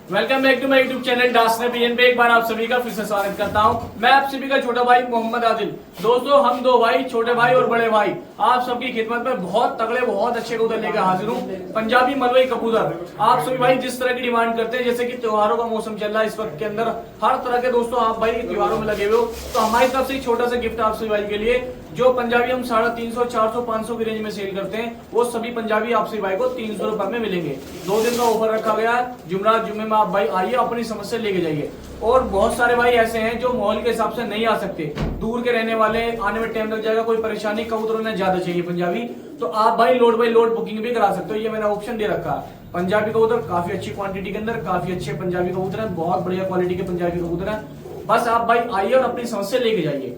Welcome back to my YouTube channel डासने पीएन पे एक बार आप सभी का फिर से स्वागत करता हूं। मैं आप सभी का छोटा भाई मोहम्मद आदिल। दोस्तों हम दो भाई, छोटे भाई और बड़े भाई, आप सबकी खिदमत में बहुत तगड़े बहुत अच्छे कबूतर लेकर हाजिर हूं। पंजाबी मलवई कबूतर आप सभी भाई जिस तरह की डिमांड करते हैं, जैसे कि त्योहारों का मौसम चल रहा है इस वक्त के अंदर, हर तरह के दोस्तों आप भाई त्योहारों में लगे हुए हो, तो हमारी तरफ से एक छोटा सा गिफ्ट आप सभी भाई के लिए। जो पंजाबी हम 350, 400, 500 की रेंज में सेल करते हैं, वो सभी पंजाबी आप सभी भाई को 300 रुपए में मिलेंगे। 2 दिन का ऑफर रखा गया है। जुमरात जुम्मे में आप भाई आइए, अपनी समस्या लेके जाइए। और बहुत सारे भाई ऐसे हैं जो माहौल के हिसाब से नहीं आ सकते, दूर के रहने वाले, आने में टाइम लग जाएगा, कोई परेशानी, कबूतरों ने ज्यादा चाहिए पंजाबी, तो आप भाई लोड बाई लोड बुकिंग भी करा सकते हो। ये मैंने ऑप्शन दे रखा है। पंजाबी कबूतर काफी अच्छी क्वांटिटी के अंदर, काफी अच्छे पंजाबी कबूतर हैं, बहुत बढ़िया क्वालिटी के पंजाबी कबूतर हैं। बस आप भाई आइए और अपनी समस्या लेके जाइए,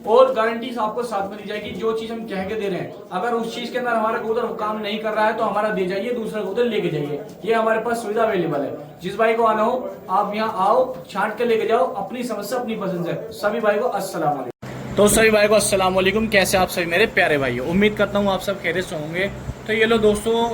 और गारंटी आपको साथ में दी जाएगी। जो चीज हम कह के दे रहे हैं, अगर उस चीज के अंदर हमारा कबूतर काम नहीं कर रहा है तो हमारा दे जाइए, दूसरा कबूतर लेके जाइए। ये हमारे पास सुविधा अवेलेबल है। जिस भाई को आना हो आप यहाँ आओ, छांट के लेके जाओ, अपनी समस्या अपनी पसंद से। सभी भाई को अस्सलाम वालेकुम। तो सभी भाई को अस्सलाम वालेकुम। कैसे आप सभी मेरे प्यारे भाई, उम्मीद करता हूँ आप सब खैरियत से होंगे। तो ये लो दोस्तों,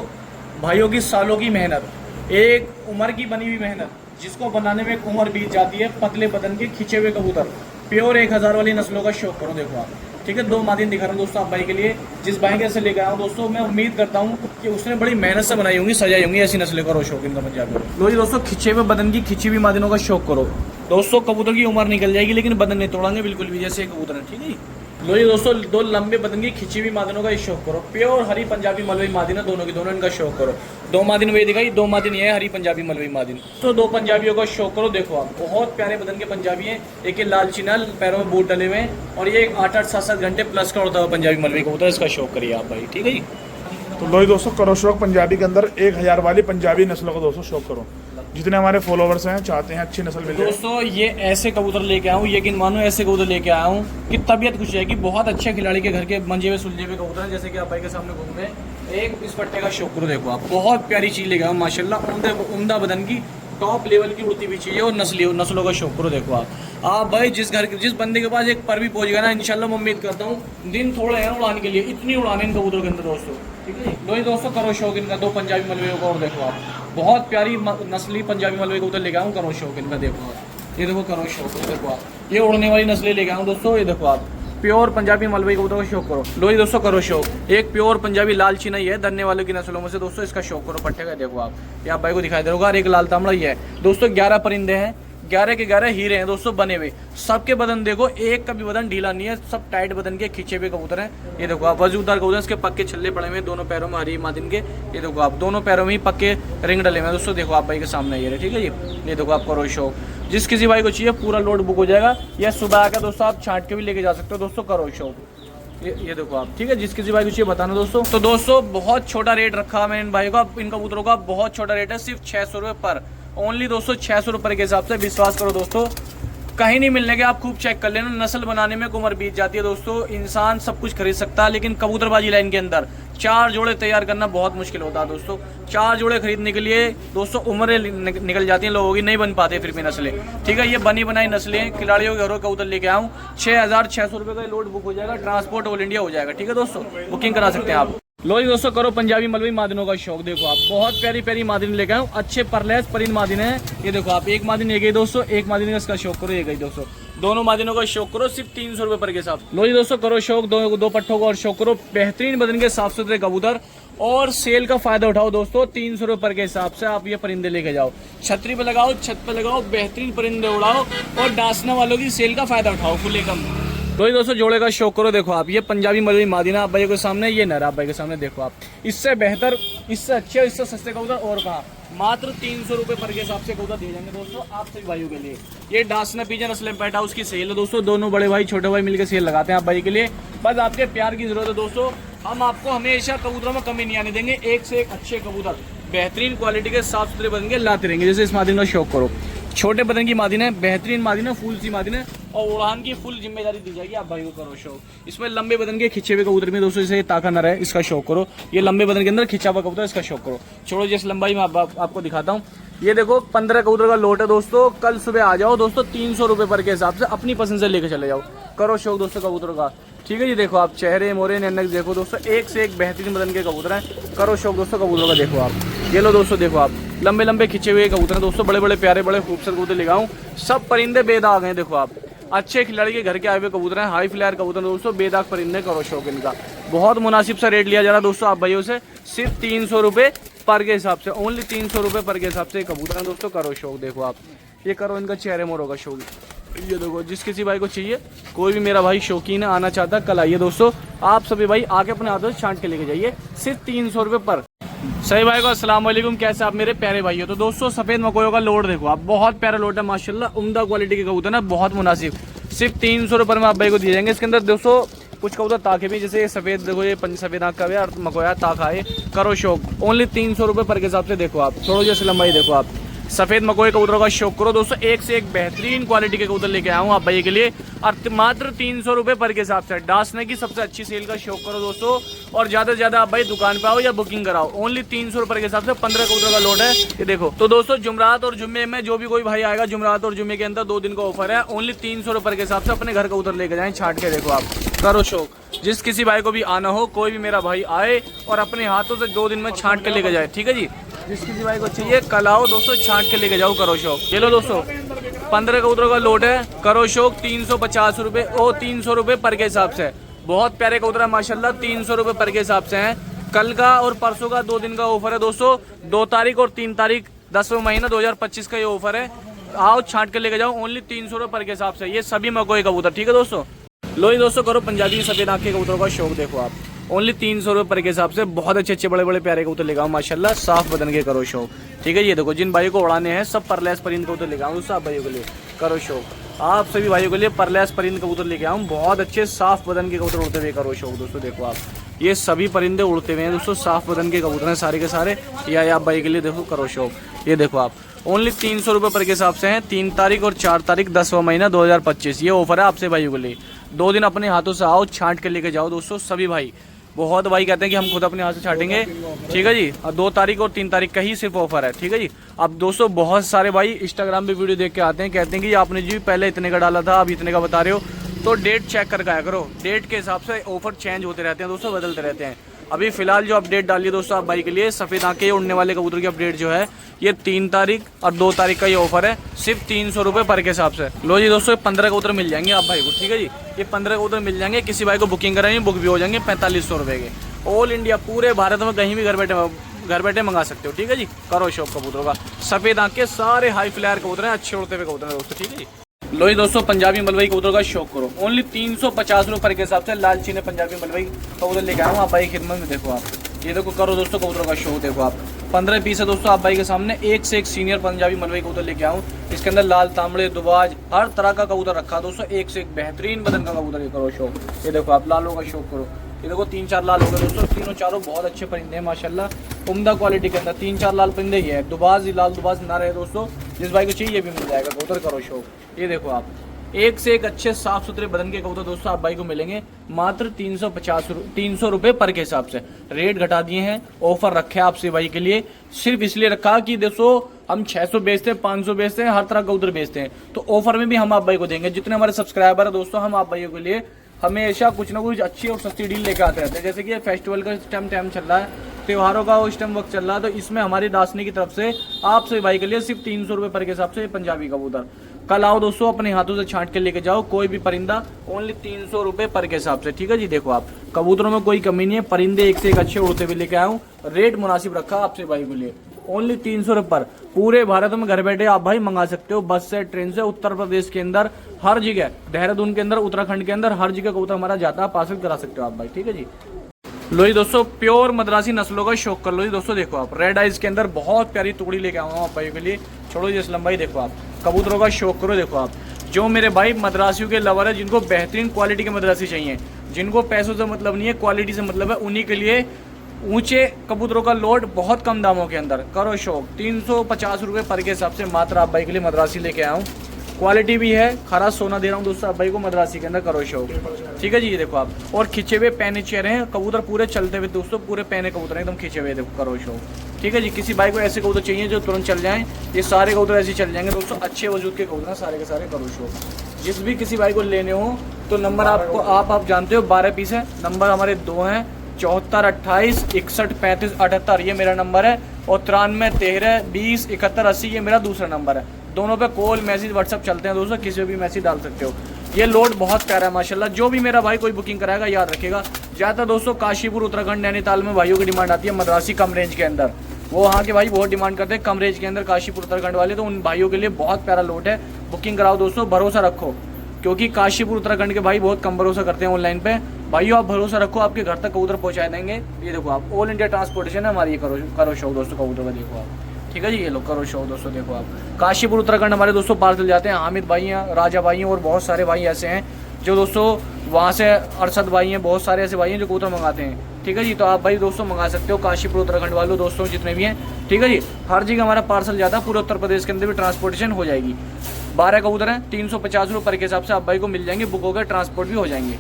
भाइयों की सालों की मेहनत, एक उम्र की बनी हुई मेहनत, जिसको बनाने में एक उम्र बीत जाती है, पतले बदन के खिंचे हुए कबूतर, प्योर 1000 वाली नस्लों का शौक करो। देखो आप, ठीक है, 2 मादिन दिखा रहा हूँ दोस्तों आप भाई के लिए। जिस भाई के से लेकर आया हूँ दोस्तों, मैं उम्मीद करता हूँ कि उसने बड़ी मेहनत से बनाई होंगी, सजाई होंगी। ऐसी नस्लें करो शौक इनका पंजाबी। लो जी दोस्तों, खिंचे हुए बदन की खिंची हुई मादिनों का शौक करो दोस्तों। कबूतर की उम्र निकल जाएगी लेकिन बदन नहीं तोड़ांगे बिल्कुल भी, जैसे कबूतर है, ठीक है। लो जी दोस्तों, 2 लंबे बदन की खिंची हुई मादिनों का शौक करो। प्योर हरी पंजाबी मलवई मादिन है, दोनों की दोनों, इनका शौक करो। 2 मादिन वे दिखाई, 2 मादिन ये है हरी पंजाबी मलवई मादिन। तो 2 पंजाबियों का शौक करो। देखो आप, बहुत प्यारे बदन के पंजाबी हैं। एक ये लाल चिनाल, पैरों में बूट डले हुए हैं, और ये 8-8, 7-7 घंटे प्लस का होता है पंजाबी मलवई कबूतर। इसका शौक करिए आप भाई, ठीक है जी। तो लो जी दोस्तों, करो शौक पंजाबी के अंदर 1000 वाली पंजाबी नस्लों को दोस्तों शौक करो। जितने हमारे फॉलोवर्स हैं चाहते हैं अच्छी नस्ल मिल जाए। दोस्तों ये ऐसे कबूतर लेके आया हूँ, यकीन मानो ऐसे कबूतर लेके आया हूँ कि तबीयत खुश जाएगी। बहुत अच्छे खिलाड़ी के घर के मंजे हुए सुलझे हुए कबूतर हैं, जैसे कि आप भाई के सामने घूम रहे। एक इस पट्टे का शौक करो। देखो आप, बहुत प्यारी चीज लेके आया हूँ माशाल्लाह, उम्दा बदन की, टॉप लेवल की उड़ती हुई चाहिए, और नस्लों का शौक करो। देखो आप भाई जिस बंदे के पास एक पर भी पहुंच गया ना, इंशाल्लाह मैं उम्मीद करता हूँ दिन थोड़े हैं उड़ाने के लिए, इतनी उड़ाने इन कबूतरों के अंदर दोस्तों, ठीक है। लो दोस्तों, करो शौक इनका 2 पंजाबी मलवई का। और देखो आप, बहुत प्यारी नस्ली पंजाबी मलवई कबूतर लेके आऊँ, करो शौक इनका। देखो आप, ये देखो करो शौक, देखो आप, ये उड़ने वाली नस्लें लेके आऊँ दोस्तों। ये देखो आप, प्योर पंजाबी मलवई कबूतर का शौक करो। लो जी दोस्तों, करो शौक। एक प्योर पंजाबी लाल चिनाई है, धरने वालों की नस्लों में से दोस्तों, इसका शौक करो पट्टे का। देखो आप, ये आप भाई को दिखाई दे रहा होगा। एक लाल तांबड़ा ही है दोस्तों। 11 परिंदे हैं, 11 के 11 हीरे हैं दोस्तों बने हुए। सबके बदन देखो, एक का भी बदन ढीला नहीं है, सब टाइट बदन के खींचे हुए कबूतर हैं। ये देखो आप, वजूदार कबूतर, इसके पक्के छल्ले पड़े हुए, दोनों पैरों में हरी मादिन के। ये देखो आप, दोनों पैरों में ही पक्के रिंग डले हुए दोस्तों। देखो आप भाई के सामने ये, ठीक है जी। ये देखो आप, करो शौक। जिस किसी भाई को चाहिए पूरा लोड बुक हो जाएगा। यह सुबह आकर दोस्तों आप छांट के भी लेके जा सकते हो दोस्तों, करो शौक। ये देखो आप, ठीक है, जिस किसी भाई को चाहिए बताना दोस्तों। तो दोस्तों बहुत छोटा रेट रखा है मैंने इन भाई का, इन कबूतरों का बहुत छोटा रेट है, सिर्फ 600 रुपये पर, ओनली दोस्तों 600 रुपये के हिसाब से। विश्वास करो दोस्तों, कहीं नहीं मिलने के, आप खूब चेक कर लेना। नस्ल बनाने में उम्र बीत जाती है दोस्तों। इंसान सब कुछ खरीद सकता है, लेकिन कबूतरबाजी लाइन के अंदर 4 जोड़े तैयार करना बहुत मुश्किल होता है दोस्तों। 4 जोड़े खरीदने के लिए दोस्तों उम्रें निकल जाती हैं लोगों की, नहीं बन पाते फिर भी नस्लें, ठीक है। ये बनी बनाई नस्लें, खिलाड़ियों के घरों कबूतर लेके आऊँ। 6600 रुपये का लोड बुक हो जाएगा, ट्रांसपोर्ट ऑल इंडिया हो जाएगा, ठीक है दोस्तों। बुकिंग करा सकते हैं आप। लो जी दोस्तों, करो पंजाबी मलवई मादिनों का शौक। देखो आप, बहुत प्यारी प्यारी मादिन लेके आऊँ, अच्छे परलेस परिंद मादिन है। ये देखो आप, एक मादिन ये गई दोस्तों, एक मादिन का इसका शौक करो, ये गई दोस्तों। दोनों मादिनों का शौक करो, सिर्फ 300 रुपये पर के साथ। लो जी दोस्तों, करो शौक, 2 पट्टों का और शौक करो। बेहतरीन बदन के साफ सुथरे कबूतर, और सेल का फायदा उठाओ दोस्तों। 300 रुपये पर के हिसाब से आप ये परिंदे लेके जाओ, छतरी पे लगाओ, छत पे लगाओ, बेहतरीन परिंदे उड़ाओ, और डांसना वालों की सेल का फायदा उठाओ फुल एकम। तो दोस्तों जोड़े का शौक करो। देखो आप, ये पंजाबी मलवई मादिना आप भाई के सामने, ये नर आप भाई के सामने। देखो आप, इससे बेहतर, इससे अच्छे, इससे सस्ते कबूतर और कहा, मात्र 300 रुपये पर के हिसाब से कबूतर दे जाएंगे दोस्तों आप सभी भाइयों के लिए। ये डांसना पिजन असलम पेट हाउस की सेल है दोस्तों। दोनों बड़े भाई छोटे भाई मिलकर सेल लगाते हैं आप भाई के लिए। बस आपके प्यार की जरूरत है दोस्तों। हम आपको हमेशा कबूतरों में कमी नहीं आने देंगे, एक से एक अच्छे कबूतर बेहतरीन क्वालिटी के साफ सुथरे बदन के लाते रहेंगे। जैसे इस मादिन का शौक करो, छोटे बदन की मादिन है, बेहतरीन मादिन है, फूल सी मादिन है, और उड़ान की फुल जिम्मेदारी दी जाएगी आप भाई को। करो शौक। इसमें लंबे बदन के खिंचे हुए कबूतर में दोस्तों, जैसे ताका नर है, इसका शौक करो। ये लंबे बदन के अंदर खिंचा हुआ कबूतर, इसका शौक करो। छोड़ो जिस लंबाई में आपको दिखाता हूँ। ये देखो 15 कबूतर का लोट है दोस्तों। कल सुबह आ जाओ दोस्तों, 300 रुपये पर के हिसाब से अपनी पसंद से लेके चले जाओ। करो शौक दोस्तों कबूतरों का, ठीक है जी। देखो आप, चेहरे मोरे नैनक देखो दोस्तों, एक से एक बेहतरीन बदन के कबूतर हैं। करो शौक दोस्तों कबूतरों का। देखो आप, ये लो दोस्तों देखो आप, लंबे लंबे खिंचे हुए कबूतर हैं दोस्तों, बड़े बड़े प्यारे बड़े खूबसूरत कबूतर लेगा हूँ। सब परिंदे बेदाग हैं, देखो आप, अच्छे खिलाड़ी के घर के आए हुए कबूतर हैं, हाई फ्लायर कबूतर दोस्तों, बेदाग परिंदे, करो शौक इनका। बहुत मुनासिब सा रेट लिया जा रहा है दोस्तों आप भाइयों से, सिर्फ 300 रुपये पर के हिसाब से, ओनली 300 रुपये पर के हिसाब से कबूतर है दोस्तों, करो शौक। देखो आप, ये करो इनका चेहरे मोरों का शौक, ये देखो, जिस किसी भाई को चाहिए, कोई भी मेरा भाई शौकीन है, आना चाहता है, कल आइए दोस्तों, आप सभी भाई आके अपने हाथों से छांट के लेके जाइए, सिर्फ 300 रुपये पर। सही भाई को अस्सलाम वालेकुम, कैसे आप मेरे प्यारे भाई हो। तो दोस्तों सफेद मकोयों का लोड देखो आप, बहुत प्यारा लोड है माशाल्लाह, उम्दा क्वालिटी के कबूतर ना, बहुत मुनासिब, सिर्फ 300 रुपये में आप भाई को दिए जाएंगे। इसके अंदर दोस्तों कुछ कबूतर ताके भी, जैसे सफेद देखो, ये सफेद आँख का भी और मकोया ताका है, करो शौक, ओनली 300 रुपये पर के हिसाब से। देखो आप, छोड़ो जैसे लंबाई, देखो आप, सफेद मकोए कबूतरों का शौक करो दोस्तों, एक से एक बेहतरीन क्वालिटी के कबूतर लेके आया हूँ आप भाई के लिए, और मात्र 300 रुपये पर के हिसाब से। डांसने की सबसे अच्छी सेल का शौक करो दोस्तों, और ज्यादा से ज्यादा आप भाई दुकान पे आओ या बुकिंग कराओ, ओनली 300 रुपये के हिसाब से 15 कबूतर का लोड है। ये देखो, तो दोस्तों जुमरात और जुम्मे में जो भी कोई भाई आएगा, जुमरात और जुम्मे के अंदर 2 दिन का ऑफर है, ओनली 300 रुपये के हिसाब से अपने घर कबूतर लेके जाए छाट के। देखो आप, करो शौक, जिस किसी भाई को भी आना हो, कोई भी मेरा भाई आए और अपने हाथों से 2 दिन में छाट के लेके जाए, ठीक है जी। जिस किसी भाई को चाहिए कल आओ दोस्तों, छाट के लेके जाओ, करो शौक। चलो दोस्तों, 15 कबूतरों का लोड है, करो शौक, 350 रुपये, ओ 300 रुपये पर के हिसाब से। बहुत प्यारे कबूतर है माशाल्लाह, 300 रुपये पर के हिसाब से हैं। कल का और परसों का 2 दिन का ऑफर है दोस्तों, 2 तारीख और 3 तारीख 10वां महीना 2025 का ये ऑफर है। आओ छाट के लेके जाओ, ओनली 300 रुपये पर के हिसाब से, ये सभी मकोए कबूतर, ठीक है दोस्तों। लो ही दोस्तों, करो पंजाबी सफेद आँख के कबूतरों का शौक। देखो आप, ओनली 300 रुपये पर के हिसाब से, बहुत अच्छे अच्छे बड़े बड़े प्यारे कबूतर लेगा हूँ माशाल्लाह, साफ बदन के, करो शौक, ठीक है। ये देखो, जिन भाइयों को उड़ाने हैं सब परलेस परिंद कबूतर लेगा हूँ, सब भाइयों के लिए, करो शौक। आप सभी भाइयों के लिए परलेस परिंद कबूतर लेके आऊँ, बहुत अच्छे साफ बदन के कबूतर उड़ते हुए, करो शौक दोस्तों। देखो आप, ये सभी परिंदे उड़ते हुए हैं दोस्तों, साफ बदन के कबूतर हैं सारे के सारे, या आप भाई के लिए देखो, करो शौक। ये देखो आप, ओनली 300 रुपये पर के हिसाब से हैं, 3 तारीख और 4 तारीख 10वां महीना 2025, ये ऑफर है आपसे भाइयों के लिए। 2 दिन अपने हाथों से आओ, छांट के लेके जाओ दोस्तों, सभी भाई। बहुत भाई कहते हैं कि हम खुद अपने हाथ से छाटेंगे, ठीक है जी। और 2 तारीख और 3 तारीख का ही सिर्फ ऑफर है, ठीक है जी। अब दोस्तों बहुत सारे भाई इंस्टाग्राम पे वीडियो देख के आते हैं, कहते हैं कि आपने जी पहले इतने का डाला था, अब इतने का बता रहे हो, तो डेट चेक करके आया करो, डेट के हिसाब से ऑफर चेंज होते रहते हैं दोस्तों, बदलते रहते हैं। अभी फिलहाल जो अपडेट डाली है दोस्तों आप भाई के लिए, सफेद आंखें उड़ने वाले कबूतर की अपडेट जो है, ये 3 तारीख और 2 तारीख का ये ऑफर है, सिर्फ 300 रुपये पर के हिसाब से। लो जी दोस्तों, 15 कबूतर मिल जाएंगे आप भाई को, ठीक है जी। ये 15 कबूतर मिल जाएंगे, किसी भाई को बुकिंग कराएंगे, बुक भी हो जाएंगे 4500 रुपये के। ऑल इंडिया, पूरे भारत में कहीं भी घर बैठे मंगा सकते हो, ठीक है जी। करो शौक कबूतरों का, सफेद आंखें, सारे हाई फ्लायर कबूतर हैं, अच्छे उड़ते हुए कबूतर हैं दोस्तों, ठीक है जी। लो ही दोस्तों, पंजाबी मलवई कबूतर का शौक करो, ओनली 350 रुपये के हिसाब से लाल चीने पंजाबी मलवई कबूतर लेके आया हूँ आप भाई खिदमत में। देखो आप, ये देखो, करो दोस्तों कबूतरों का शौक। देखो आप, 15 पीस है दोस्तों आप भाई के सामने, एक से एक सीनियर पंजाबी मलवई कबूतर लेके आऊँ। इसके अंदर लाल, तांबड़े, दुबाज, हर तरह का कबूतर रखा दोस्तों, एक से एक बेहतरीन बदन का कबूतर, ये करो शौक। ये देखो आप, लालों का शौक करो। ये देखो 3-4 लाल हो गए दोस्तों, तीनों चारों बहुत अच्छे परिंदे हैं माशाल्लाह, उम्दा क्वालिटी के अंदर 3-4 लाल परिंदे ही है। दुबाज, लाल दुबाज ना रहे दोस्तों, जिस भाई को चाहिए ये भी मिल जाएगा कबूतर, करो शौक। ये देखो आप, एक से एक अच्छे साफ सुथरे बदन के कबूतर दोस्तों आप भाई को मिलेंगे, मात्र 300 रुपये पर के हिसाब से। रेट घटा दिए हैं, ऑफर रखे आपसे भाई के लिए, सिर्फ इसलिए रखा कि दोस्तों हम 600 बेचते हैं, 500 बेचते हैं, हर तरह का कबूतर बेचते हैं, तो ऑफर में भी हम आप भाई को देंगे। जितने हमारे सब्सक्राइबर है दोस्तों, हम आप भाइयों के लिए हमेशा कुछ ना कुछ अच्छी और सस्ती डील लेकर आते रहते हैं। जैसे कि ये फेस्टिवल का इस टाइम चल रहा है, त्योहारों का उस टाइम वक्त चल रहा है, तो इसमें हमारी दासनी की तरफ से आप सभी भाई के लिए सिर्फ 300 रुपये पर के हिसाब से पंजाबी कबूतर। कल आओ दोस्तों, अपने हाथों से छांट के लेके जाओ, कोई भी परिंदा ओनली 300 रुपये पर के हिसाब से, ठीक है जी। देखो आप, कबूतरों में कोई कमी नहीं है, परिंदे एक से एक अच्छे उड़ते हुए लेके आया हूँ, रेट मुनासिब रखा आपसे भाई के लिए, ओनली 300 रुपये पर। पूरे भारत में घर बैठे आप भाई मंगा सकते हो, बस से, ट्रेन से, उत्तर प्रदेश के अंदर हर जगह, देहरादून के अंदर, उत्तराखंड के अंदर, हर जगह कबूतर हमारा जाता है, पार्सल करा सकते हो आप भाई, ठीक है जी। लो जी दोस्तों, प्योर मद्रासी नस्लों का शौक कर लो जी दोस्तों। देखो आप, रेड आइज के अंदर बहुत प्यारी टुकड़ी लेके आऊंगा आप भाई के लिए, छोड़ो जी इस लंबाई। देखो आप, कबूतरों का शौक करो। देखो आप, जो मेरे भाई मद्रासियों के लवर है, जिनको बेहतरीन क्वालिटी के मद्रासी चाहिए, जिनको पैसों से मतलब नहीं है, क्वालिटी से मतलब है, उन्हीं के लिए ऊंचे कबूतरों का लोड बहुत कम दामों के अंदर, करो शौक। 350 रुपये पर के हिसाब से मात्र आप भाई के लिए मद्रासी लेके आया हूँ, क्वालिटी भी है, खरा सोना दे रहा हूँ दोस्तों आप भाई को मद्रासी के अंदर, करो शौक, ठीक है जी। ये देखो आप, और खिंचे हुए पैने चेहरे हैं, कबूतर पूरे चलते हुए दोस्तों, पूरे पैने कबूतर एकदम खिंचे हुए, देखो, करो शौक, ठीक है जी। किसी भाई को ऐसे कबूतर चाहिए जो तुरंत चल जाएं, ये सारे कबूतर ऐसे चल जाएंगे दोस्तों, अच्छे वजूद के कबूतर सारे के सारे, करो शौक। जिस भी किसी भाई को लेने हो तो नंबर आपको आप जानते हो, 12 पीस है, नंबर हमारे 2 हैं, 74 28 61 35 78, ये मेरा नंबर है। और 93 13 20 71 80 ये मेरा दूसरा नंबर है। दोनों पे कॉल मैसेज व्हाट्सअप चलते हैं दोस्तों, किसी भी मैसेज डाल सकते हो। ये लोड बहुत प्यारा है माशाल्लाह। जो भी मेरा भाई कोई बुकिंग कराएगा याद रखेगा, ज़्यादा दोस्तों काशीपुर उत्तराखंड नैनीताल में भाइयों की डिमांड आती है मद्रासी कम रेंज के अंदर। वो वहाँ के भाई बहुत डिमांड करते हैं कम रेंज के अंदर काशीपुर उत्तराखंड वाले, तो उन भाइयों के लिए बहुत प्यारा लोड है। बुकिंग कराओ दोस्तों, भरोसा रखो, क्योंकि काशीपुर उत्तराखंड के भाई बहुत कम भरोसा करते हैं ऑनलाइन पे। भाइयों आप भरोसा रखो, आपके घर तक कबूतर पहुँचा देंगे। ये देखो आप, ऑल इंडिया ट्रांसपोर्टेशन है हमारी। ये करो शो दोस्तों कबूतर का, देखो आप, ठीक है जी। ये लो करो शो दोस्तों, देखो आप, काशीपुर उत्तराखंड हमारे दोस्तों पार्सल जाते हैं। हामिद भाई हैं, राजा भाई हैं, और बहुत सारे भाई ऐसे हैं जो दोस्तों वहाँ से, अरशद भाई हैं, बहुत सारे ऐसे भाई हैं जो कबूतर मंगाते हैं, ठीक है जी। तो आप भाई दोस्तों मंगा सकते हो, काशीपुर उत्तराखंड वालों दोस्तों जितने भी हैं, ठीक है जी। हर जगह हमारा पार्सल जाता है, पूरे उत्तर प्रदेश के अंदर भी ट्रांसपोर्टेशन हो जाएगी। 12 कबूतर हैं, 350 रुपये पर के हिसाब से आप भाई को मिल जाएंगे, बुक हो गए, ट्रांसपोर्ट भी हो जाएंगे।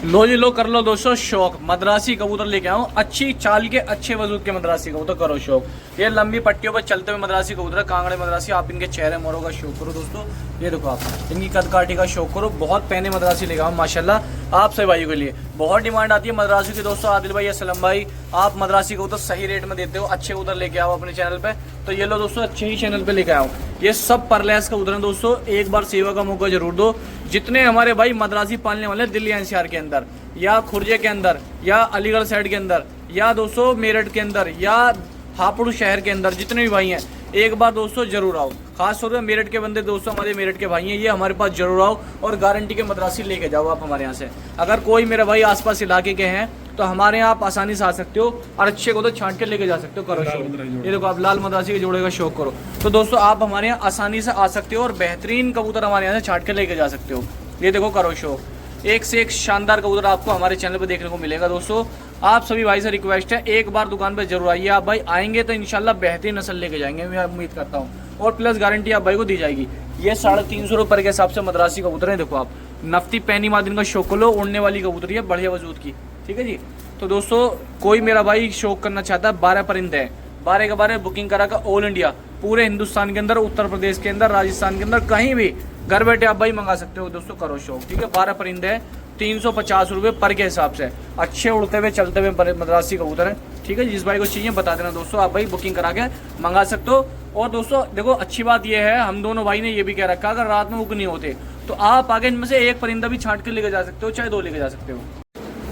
लो जी लो, कर लो दोस्तों शौक, मद्रासी कबूतर लेके आओ, अच्छी चाल के अच्छे वजूद के मद्रासी कबूतर, करो शौक। ये लंबी पट्टियों पर चलते हुए मद्रासी कबूतर, कांगड़े मद्रासी, आप इनके चेहरे मोरों का शौक करो दोस्तों। ये देखो आप, इनकी कदकाठी का शौक करो, बहुत पहने मद्रासी लेके आओ माशाल्लाह। आप सभी भाइयों के लिए बहुत डिमांड आती है मद्रासी की दोस्तों। आदिल भाई, असलम भाई, आप मद्रासी कबूतर सही रेट में देते हो, अच्छे कबूतर लेके आओ अपने चैनल पे। तो ये लो दोस्तों, अच्छे ही चैनल पे लेके आओ। ये सब परलेस कबूतर हैं दोस्तों, एक बार सेवा का मौका जरूर दो। जितने हमारे भाई मद्रासी पालने वाले दिल्ली एनसीआर के अंदर, या खुर्जे के अंदर, या अलीगढ़ साइड के अंदर, या दोस्तों मेरठ के अंदर, या हापुड़ शहर के अंदर, जितने भी भाई हैं, एक बार दोस्तों जरूर आओ। खास तौर पर मेरठ के बंदे दोस्तों, हमारे मेरठ के भाई हैं, ये हमारे पास जरूर आओ और गारंटी के मद्रासी लेके जाओ आप हमारे यहाँ से। अगर कोई मेरा भाई आसपास इलाके के हैं तो हमारे यहाँ आप आसानी से आ सकते हो और अच्छे को तो छांट के लेके जा सकते हो। करो शौक, ये देखो आप, लाल मद्रासी के जोड़े का शौक करो। तो दोस्तों आप हमारे यहाँ आसानी से आ सकते हो और बेहतरीन कबूतर हमारे यहाँ से छांट के लेके जा सकते हो। ये देखो करो शौक, एक से एक शानदार कबूतर आपको हमारे चैनल पर देखने को मिलेगा दोस्तों। आप सभी भाई से रिक्वेस्ट है, एक बार दुकान पे जरूर आइए। आप भाई आएंगे तो इंशाल्लाह बेहतरीन नस्ल लेके जाएंगे, मैं उम्मीद करता हूँ, और प्लस गारंटी आप भाई को दी जाएगी। ये 350 रुपये के हिसाब से मद्रासी कबूतर है। देखो आप, नफ्ती पैनी मादिन का शौक लो, उड़ने वाली कबूतरी है, बढ़िया वजूद की, ठीक है जी। तो दोस्तों कोई मेरा भाई शौक करना चाहता है, 12 परिंदे हैं, 12 के 12 बुकिंग करा का ऑल इंडिया, पूरे हिंदुस्तान के अंदर, उत्तर प्रदेश के अंदर, राजस्थान के अंदर, कहीं भी घर बैठे आप भाई मंगा सकते हो दोस्तों। करो शौक, ठीक है। 12 परिंदे हैं, 350 रुपये पर के हिसाब से, अच्छे उड़ते हुए चलते हुए मद्रासी कबूतर है, ठीक है। जिस भाई को चाहिए बता देना दोस्तों, आप भाई बुकिंग करा के मंगा सकते हो। और दोस्तों देखो अच्छी बात यह है, हम दोनों भाई ने ये भी कह रखा, अगर रात में बुक नहीं होते तो आप आगे इनमें से एक परिंदा भी छांट के लेके जा सकते हो, चाहे 2 लेके जा सकते हो।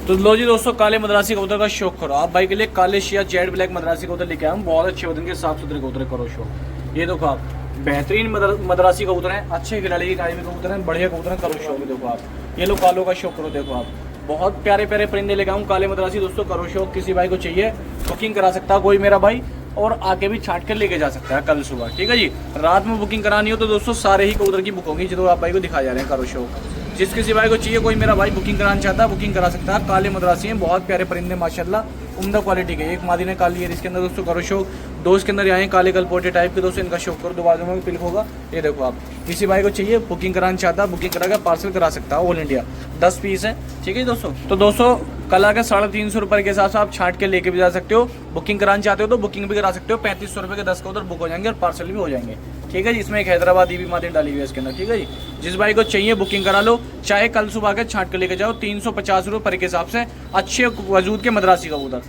तो लो जी दोस्तों, काले मद्रासी कबूतर का शौक करो, आप भाई के लिए काले शिया जेड ब्लैक मद्रासी कबूतर लेके आए, बहुत अच्छे वजन के साफ सुथरे कबूतर, करो शौक। ये देखो आप, बेहतरीन मद्रासी कबूतर हैं, अच्छे खिलाड़ी की कायमी कबूतर हैं, बढ़िया कबूतर हैं, करो शौक। देखो आप, ये लो कालों का शौक करो, देखो आप, बहुत प्यारे प्यारे परिंदे लेके आऊँ काले मद्रासी दोस्तों, करो शौक। किसी भाई को चाहिए बुकिंग करा सकता है कोई मेरा भाई, और आके भी छांट कर लेके जा सकता है कल सुबह, ठीक है जी। रात में बुकिंग करानी हो तो दोस्तों सारे ही कबूतर की बुक होगी जो आप भाई को दिखा जा रहे हैं, करो शौक। जिस किसी भाई को चाहिए कोई मेरा भाई बुकिंग कराना चाहता है, बुकिंग करा सकता है। काले मद्रासी हैं, बहुत प्यारे परिंदे माशाल्लाह, उम्दा क्वालिटी के। एक मादी ने काली है इसके अंदर दोस्तों, करो शौक। 2 इसके अंदर आए काले कलपोटे टाइप के दोस्तों, इनका शौक करो। 2 बाजू में पिल्क होगा, ये देखो आप। किसी भाई को चाहिए बुकिंग कराना चाहता है, बुकिंग करा कर पार्सल करा सकता है, ऑल इंडिया 10 पीस है, ठीक है दोस्तों। तो दोस्तों कल आकर 350 रुपये के हिसाब से आप छांट के लेके भी जा सकते हो। बुकिंग कराना चाहते हो तो बुकिंग भी करा सकते हो, 3500 रुपये के 10 कबूतर बुक हो जाएंगे और पार्सल भी हो जाएंगे, ठीक है जी। इसमें एक हैदराबादी भी मादी डाली हुई है इसके अंदर, ठीक है जी। जिस भाई को चाहिए बुकिंग करा लो, चाहे कल सुबह आकर छांट के लेके जाओ, 350 रुपये पर के हिसाब से अच्छे वजूद के मद्रासी कबूतर।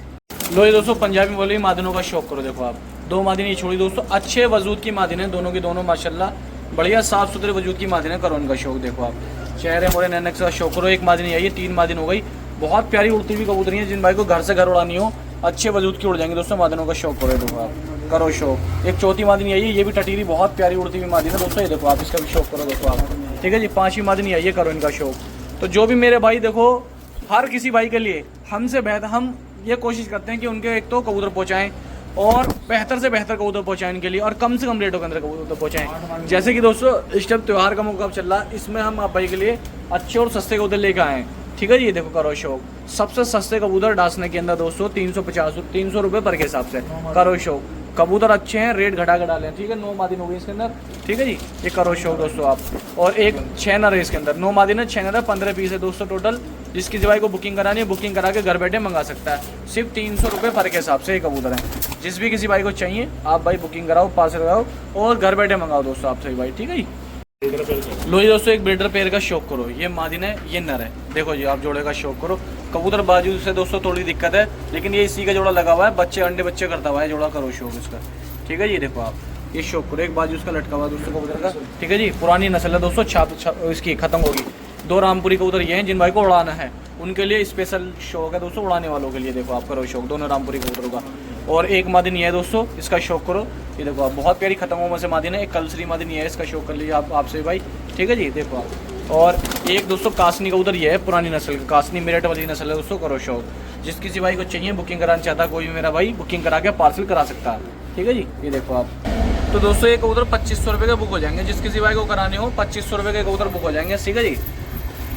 लो ये दोस्तों, पंजाबी बोली मादिनों का शौक करो, देखो आप, 2 मादिन ही छोड़ी दोस्तों, अच्छे वजूद की मादिन है, दोनों की दोनों माशाल्लाह, बढ़िया साफ सुथरे वजूद की मादिन है, करो उनका शौक। देखो आप, चेहरे मोरे नैनक का शौक करो। एक मादिन आई है, 3 मादिन हो गई, बहुत प्यारी उड़ती हुई कबूतरी है। जिन भाई को घर से घर उड़ानी हो, अच्छे वजूद की उड़ जाएंगे दोस्तों, मादिनों का शौक करो। देखो आप, करो शौक। एक चौथी मादिन आई है, ये भी टटीरी, बहुत प्यारी उड़ती हुई मादिन है दोस्तों, ये देखो आप, इसका भी शौक करो, देखो आप, ठीक है जी। 5वीं मादिन आई है, करो इनका शौक। तो जो भी मेरे भाई देखो, हर किसी भाई के लिए हमसे बेहतर, हम ये कोशिश करते हैं कि उनके एक तो कबूतर पहुँचाएँ और बेहतर से बेहतर कबूतर पहुँचाएं इनके लिए, और कम से कम रेटों के अंदर कबूतर पहुँचाएं। जैसे कि दोस्तों इस टाइम त्यौहार का मौका चल रहा है, इसमें हम आप भाई के लिए अच्छे और सस्ते कबूतर लेकर आए हैं, ठीक है जी। ये देखो करो शौक, सबसे सस्ते कबूतर डासने के अंदर दोस्तों 350 रुपये पर के हिसाब से, करो शौक। कबूतर अच्छे हैं, रेट घटा के डाले हैं, ठीक है। 9 मादिन हो गई इसके अंदर, ठीक है जी। ये करो शौक दोस्तों आप, और एक 6 नर है इसके अंदर, 9 मादिन है, 6 नर है, 15 पीस है दोस्तों टोटल। जिसकी भाई को बुकिंग करानी है, बुकिंग करा के घर बैठे मंगा सकता है, सिर्फ 300 रुपये पर के हिसाब से ये कबूतर है। जिस भी किसी भाई को चाहिए आप भाई बुकिंग कराओ, पार्सल कराओ और घर बैठे मंगाओ दोस्तों आप सभी भाई, ठीक है जी। लो जी दोस्तों, एक ब्रीडर पेयर का शौक करो, ये मादिन है, ये नर है, देखो जी आप, जोड़े का शौक करो, कबूतर बाजू से दोस्तों थोड़ी दिक्कत है, लेकिन ये इसी का जोड़ा लगा हुआ है, बच्चे अंडे बच्चे करता हुआ है जोड़ा, करो शौक इसका। ठीक है जी, देखो आप ये शौक करो, एक बाजू इसका लटका हुआ है दोस्तों कबूतर का। ठीक है जी, पुरानी नस्ल है दोस्तों, इसकी खत्म होगी। 2 रामपुरी कबूतर ये हैं जिन भाई को उड़ाना है, उनके लिए स्पेशल शौक है दोस्तों, उड़ाने वालों के लिए। देखो आप करो शौक दोनों रामपुरी कबूतरों का। और एक मादिन ये है दोस्तों, इसका शौक करो, ये देखो आप बहुत प्यारी खत्मों में से मादिन है। एक कलसरी मादिन ये है, इसका शौक कर लीजिए आप आपसे भाई। ठीक है जी, देखो आप। और एक दोस्तों कासनी कबूतर ये है, पुरानी नस्ल का कासनी मेरठ वाली नस्ल है दोस्तों, करो शौक। जिस किसी भाई को चाहिए बुकिंग कराना चाहता है कोई भी मेरा भाई, बुकिंग करा के पार्सल करा सकता है। ठीक है जी, ये देखो आप। तो दोस्तों ये कबूतर 2500 रुपये के बुक हो जाएंगे, जिस किसी भाई को कराने हो 2500 रुपये के कबूतर बुक हो जाएंगे। ठीक है जी,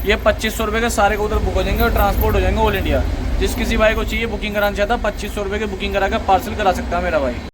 ये 2500 रुपये के सारे कबूतर बुक हो जाएंगे और ट्रांसपोर्ट हो जाएंगे ऑल इंडिया। जिस किसी भाई को चाहिए बुकिंग कराना चाहता है 2500 रुपये की बुकिंग करा के पार्सल करा सकता है मेरा भाई।